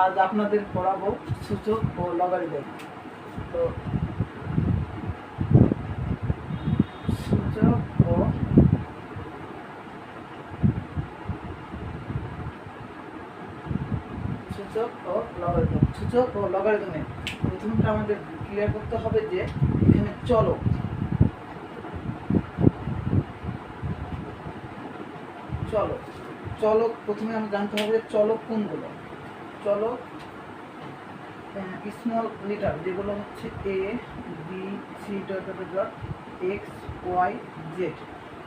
আজ আপনাদের পড়াবো সূচক ও লগারিদম। তো সূচক ও লগারিদম। সূচক ও লগারিদমে প্রথমটা আমাদের ক্লিয়ার করতে হবে যে এখানে চলক প্রথমে আমরা জানতে হবে যে চলক কোনগুলো। চলক স্মল লিটার যেগুলো হচ্ছে A B C dot X Y Z,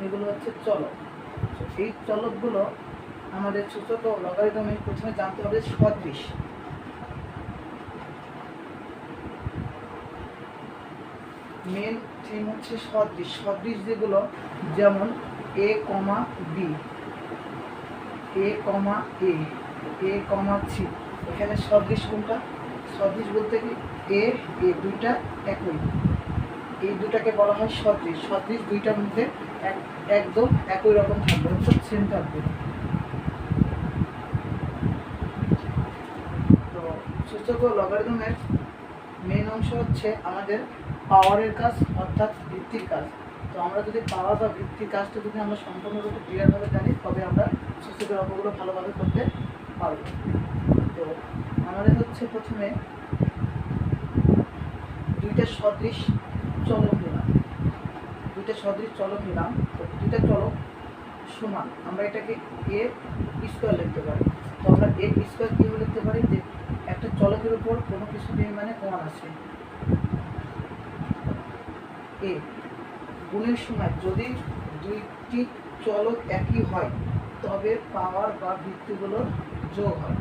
এগুলো হচ্ছে চলক। এই চলকগুলো আমাদের সূচক ও লগারিদমে প্রথমে জানতে হবে সদৃশ। মেন থিম হচ্ছে সদৃশ। সদৃশ যেগুলো যেমন এ কমা বি, এ কমা এ, এ কমা সি, এখানে সদৃশ কোনটা? সদৃশ বলতে কি এ এ দুইটা একই, এই দুটাকে বলা হয় সদৃশ। সদৃশ দুইটার মধ্যে একদম একই রকম থাকবে, অর্থাৎ সেম থাকবে। তো সূচক ও লগারিদমের মেন অংশ হচ্ছে আমাদের পাওয়ারের কাজ, অর্থাৎ ভিত্তির কাজ। তো আমরা যদি পাওয়ার বা ভিত্তির কাজটা যদি আমরা সম্পূর্ণরূপে ক্লিয়ারভাবে জানি, তবে আমরা সূচকের অঙ্কগুলো ভালোভাবে করতে পারব। তো আমাদের হচ্ছে প্রথমে দুইটা সদৃশ চলক নিলাম, তো দুইটা চলক সমান, আমরা এটাকে এ স্কোয়ার লিখতে পারি। তো আমরা এ স্কোয়ার কীভাবে লিখতে পারি? যে একটা চলকের উপর কোনো কিছু মানে ওয়ান আছে, এ গুণের সময় যদি দুইটি চলক একই হয় তবে পাওয়ার বা ভিত্তিগুলোর যোগ হয়,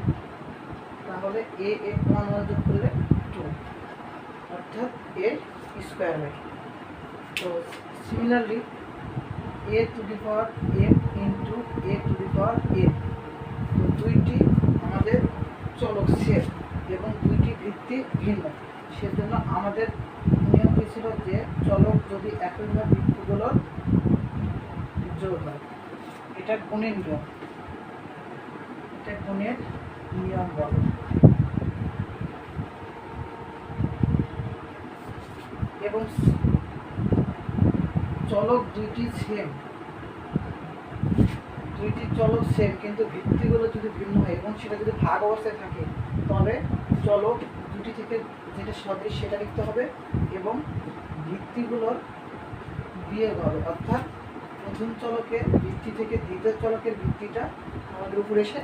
তাহলে এ ওয়ান যোগ করলে 2, অর্থাৎ এ স্কোয়ার হয়। তো similarly A to the power M into A to the power M, তো দুইটি আমাদের চলক সেম এবং দুইটি ভিত্তি ভিন্ন, সেজন্য আমাদের নিয়ম ছিল যে চলক যদি একই হয় ভিত্তিগুলোর যোগ হয়। এটা গুণের নিয়ম, এটা গুণের নিয়ম বলে। এবং চলক দুইটি চলক সেম কিন্তু ভিত্তিগুলো যদি ভিন্ন হয় এবং সেটা যদি ভাগ অবস্থায় থাকে, তবে চলক দুটি থেকে যেটা সদৃশ সেটা লিখতে হবে এবং ভিত্তিগুলোর বিয়োগ হবে, অর্থাৎ প্রথম চলকের ভিত্তি থেকে দ্বিতীয় চলকের ভিত্তিটা আমাদের উপরে এসে